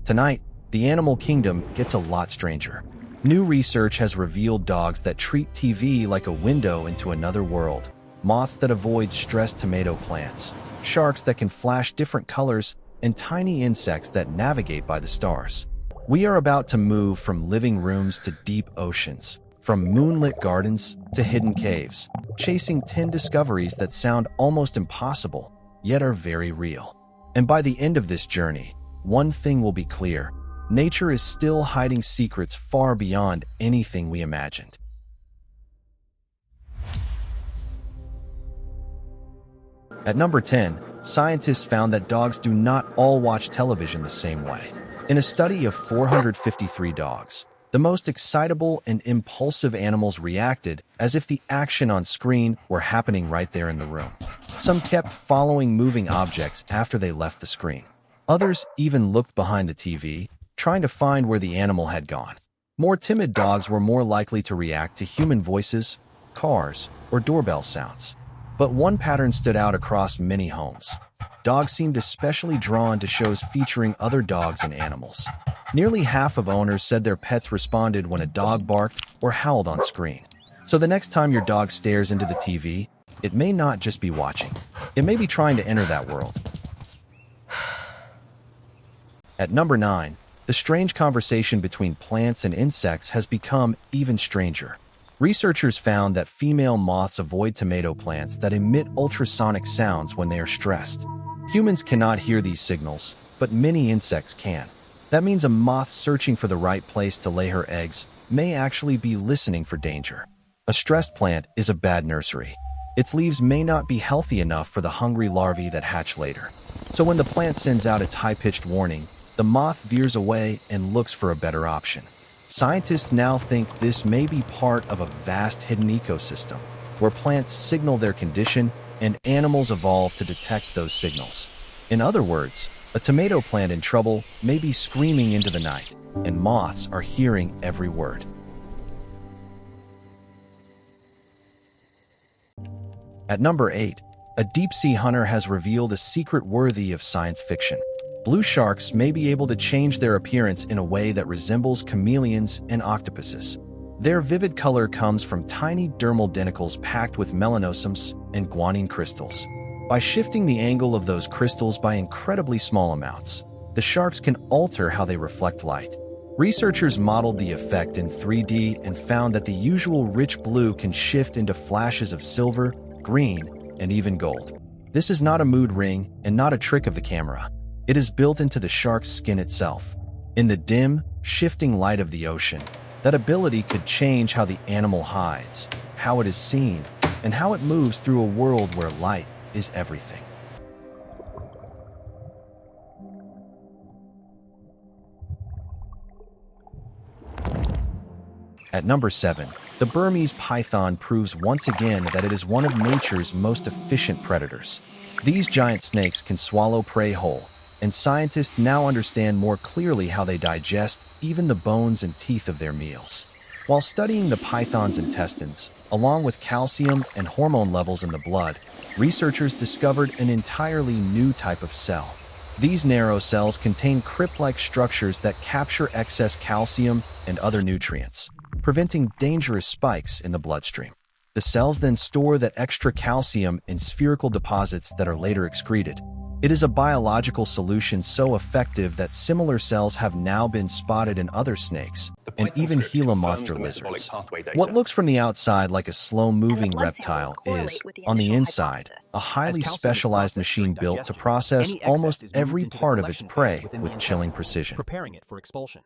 Tonight, the animal kingdom gets a lot stranger. New research has revealed dogs that treat TV like a window into another world, moths that avoid stressed tomato plants, sharks that can flash different colors, and tiny insects that navigate by the stars. We are about to move from living rooms to deep oceans, from moonlit gardens to hidden caves, chasing 10 discoveries that sound almost impossible, yet are very real. And by the end of this journey, one thing will be clear: nature is still hiding secrets far beyond anything we imagined. At number 10, scientists found that dogs do not all watch television the same way. In a study of 453 dogs, the most excitable and impulsive animals reacted as if the action on screen were happening right there in the room. Some kept following moving objects after they left the screen. Others even looked behind the TV, trying to find where the animal had gone. More timid dogs were more likely to react to human voices, cars, or doorbell sounds. But one pattern stood out across many homes. Dogs seemed especially drawn to shows featuring other dogs and animals. Nearly half of owners said their pets responded when a dog barked or howled on screen. So the next time your dog stares into the TV, it may not just be watching. It may be trying to enter that world. At number 9, the strange conversation between plants and insects has become even stranger. Researchers found that female moths avoid tomato plants that emit ultrasonic sounds when they are stressed. Humans cannot hear these signals, but many insects can. That means a moth searching for the right place to lay her eggs may actually be listening for danger. A stressed plant is a bad nursery. Its leaves may not be healthy enough for the hungry larvae that hatch later. So when the plant sends out its high-pitched warning, the moth veers away and looks for a better option. Scientists now think this may be part of a vast hidden ecosystem, where plants signal their condition and animals evolve to detect those signals. In other words, a tomato plant in trouble may be screaming into the night, and moths are hearing every word. At number 8, a deep-sea hunter has revealed a secret worthy of science fiction. Blue sharks may be able to change their appearance in a way that resembles chameleons and octopuses. Their vivid color comes from tiny dermal denticles packed with melanosomes and guanine crystals. By shifting the angle of those crystals by incredibly small amounts, the sharks can alter how they reflect light. Researchers modeled the effect in 3D and found that the usual rich blue can shift into flashes of silver, green, and even gold. This is not a mood ring and not a trick of the camera. It is built into the shark's skin itself. In the dim, shifting light of the ocean, that ability could change how the animal hides, how it is seen, and how it moves through a world where light is everything. At number 7, the Burmese python proves once again that it is one of nature's most efficient predators. These giant snakes can swallow prey whole, and scientists now understand more clearly how they digest even the bones and teeth of their meals. While studying the python's intestines, along with calcium and hormone levels in the blood, researchers discovered an entirely new type of cell. These narrow cells contain crypt-like structures that capture excess calcium and other nutrients, preventing dangerous spikes in the bloodstream. The cells then store that extra calcium in spherical deposits that are later excreted. It is a biological solution so effective that similar cells have now been spotted in other snakes and even Gila monster lizards. What looks from the outside like a slow-moving reptile is, on the inside, a highly specialized machine built to process almost every part of its prey with chilling precision. Preparing it for expulsion.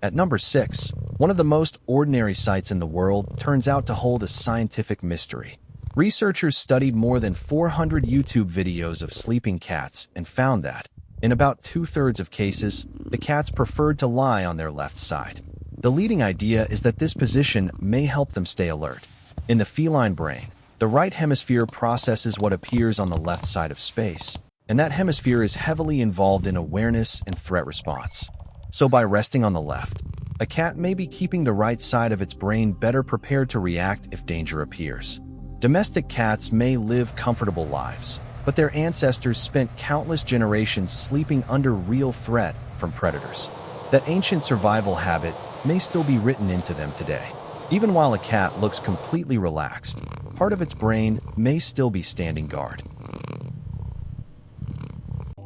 At number 6, one of the most ordinary sights in the world turns out to hold a scientific mystery. Researchers studied more than 400 YouTube videos of sleeping cats and found that, in about 2/3 of cases, the cats preferred to lie on their left side. The leading idea is that this position may help them stay alert. In the feline brain, the right hemisphere processes what appears on the left side of space, and that hemisphere is heavily involved in awareness and threat response. So by resting on the left, a cat may be keeping the right side of its brain better prepared to react if danger appears. Domestic cats may live comfortable lives, but their ancestors spent countless generations sleeping under real threat from predators. That ancient survival habit may still be written into them today. Even while a cat looks completely relaxed, part of its brain may still be standing guard.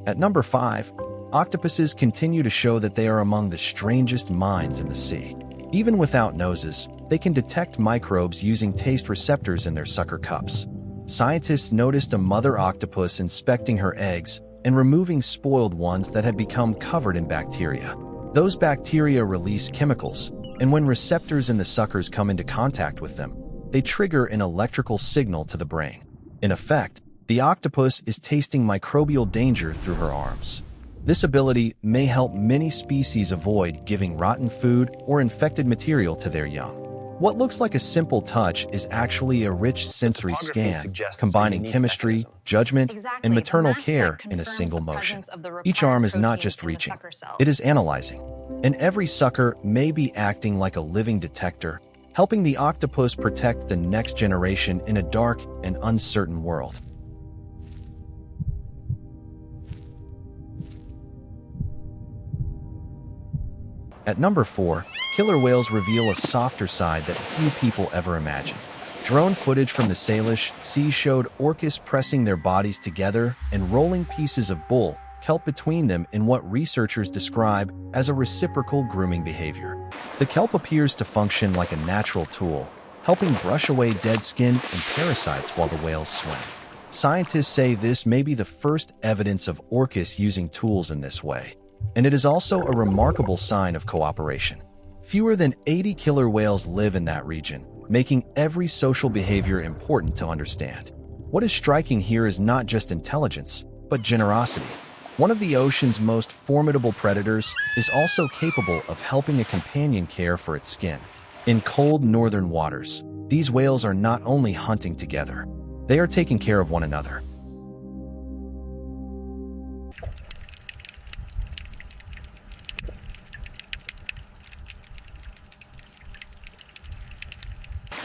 At number 5, octopuses continue to show that they are among the strangest minds in the sea. Even without noses, they can detect microbes using taste receptors in their sucker cups. Scientists noticed a mother octopus inspecting her eggs and removing spoiled ones that had become covered in bacteria. Those bacteria release chemicals, and when receptors in the suckers come into contact with them, they trigger an electrical signal to the brain. In effect, the octopus is tasting microbial danger through her arms. This ability may help many species avoid giving rotten food or infected material to their young. What looks like a simple touch is actually a rich sensory scan, combining chemistry, judgment, and maternal care in a single motion. Each arm is not just reaching, it is analyzing. And every sucker may be acting like a living detector, helping the octopus protect the next generation in a dark and uncertain world. At number 4, killer whales reveal a softer side that few people ever imagined. Drone footage from the Salish Sea showed orcas pressing their bodies together and rolling pieces of bull, kelp between them in what researchers describe as a reciprocal grooming behavior. The kelp appears to function like a natural tool, helping brush away dead skin and parasites while the whales swim. Scientists say this may be the first evidence of orcas using tools in this way, and it is also a remarkable sign of cooperation. Fewer than 80 killer whales live in that region, making every social behavior important to understand. What is striking here is not just intelligence, but generosity. One of the ocean's most formidable predators is also capable of helping a companion care for its skin. In cold northern waters, these whales are not only hunting together, they are taking care of one another.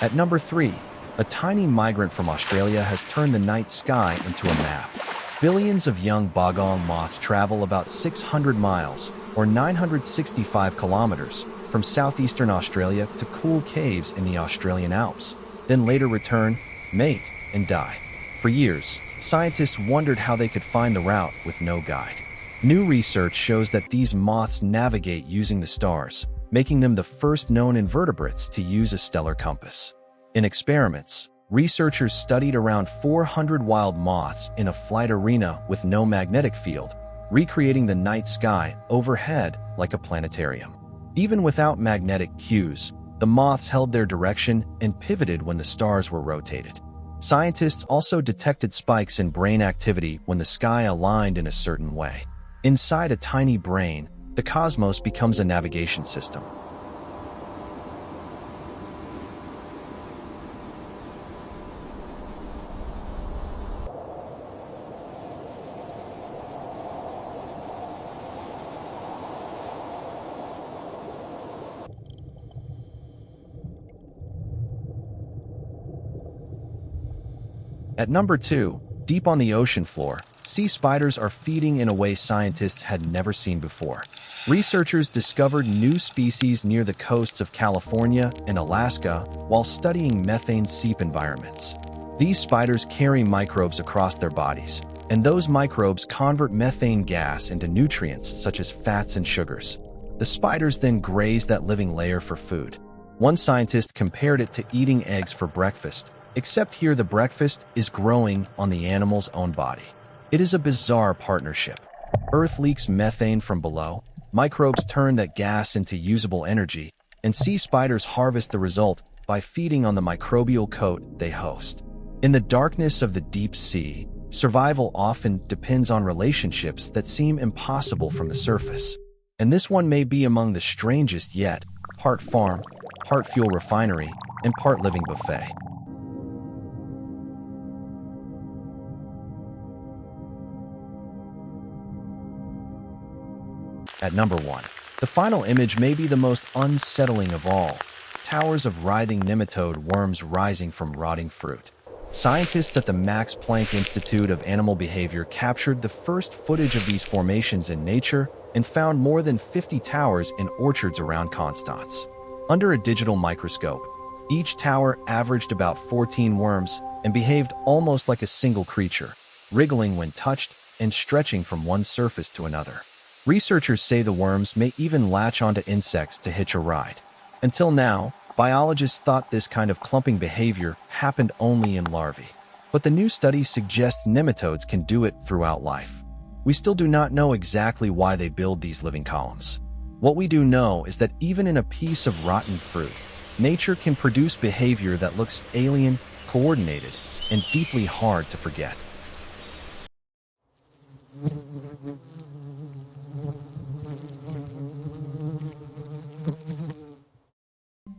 At number 3, a tiny migrant from Australia has turned the night sky into a map. Billions of young Bogong moths travel about 600 miles, or 965 kilometers, from southeastern Australia to cool caves in the Australian Alps, then later return, mate, and die. For years, scientists wondered how they could find the route with no guide. New research shows that these moths navigate using the stars, making them the first known invertebrates to use a stellar compass. In experiments, researchers studied around 400 wild moths in a flight arena with no magnetic field, recreating the night sky overhead like a planetarium. Even without magnetic cues, the moths held their direction and pivoted when the stars were rotated. Scientists also detected spikes in brain activity when the sky aligned in a certain way. Inside a tiny brain, the cosmos becomes a navigation system. At number 2, deep on the ocean floor, sea spiders are feeding in a way scientists had never seen before. Researchers discovered new species near the coasts of California and Alaska while studying methane seep environments. These spiders carry microbes across their bodies, and those microbes convert methane gas into nutrients such as fats and sugars. The spiders then graze that living layer for food. One scientist compared it to eating eggs for breakfast, except here the breakfast is growing on the animal's own body. It is a bizarre partnership. Earth leaks methane from below, microbes turn that gas into usable energy, and sea spiders harvest the result by feeding on the microbial coat they host. In the darkness of the deep sea, survival often depends on relationships that seem impossible from the surface. And this one may be among the strangest yet: part farm, part fuel refinery, and part living buffet. At number 1, the final image may be the most unsettling of all: towers of writhing nematode worms rising from rotting fruit. Scientists at the Max Planck Institute of Animal Behavior captured the first footage of these formations in nature and found more than 50 towers in orchards around Constance. Under a digital microscope, each tower averaged about 14 worms and behaved almost like a single creature, wriggling when touched and stretching from one surface to another. Researchers say the worms may even latch onto insects to hitch a ride. Until now, biologists thought this kind of clumping behavior happened only in larvae. But the new studies suggest nematodes can do it throughout life. We still do not know exactly why they build these living columns. What we do know is that even in a piece of rotten fruit, nature can produce behavior that looks alien, coordinated, and deeply hard to forget.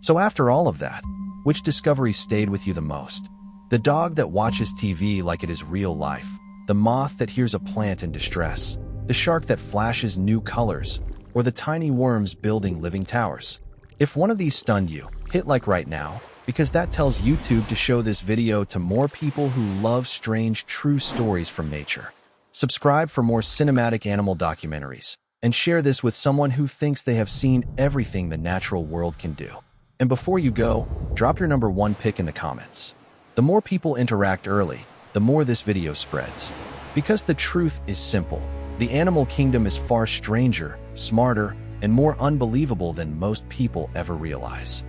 So after all of that, which discovery stayed with you the most? The dog that watches TV like it is real life, the moth that hears a plant in distress, the shark that flashes new colors, or the tiny worms building living towers? If one of these stunned you, hit like right now, because that tells YouTube to show this video to more people who love strange, true stories from nature. Subscribe for more cinematic animal documentaries, and share this with someone who thinks they have seen everything the natural world can do. And before you go, drop your number one pick in the comments. The more people interact early, the more this video spreads. Because the truth is simple. The animal kingdom is far stranger, smarter, and more unbelievable than most people ever realize.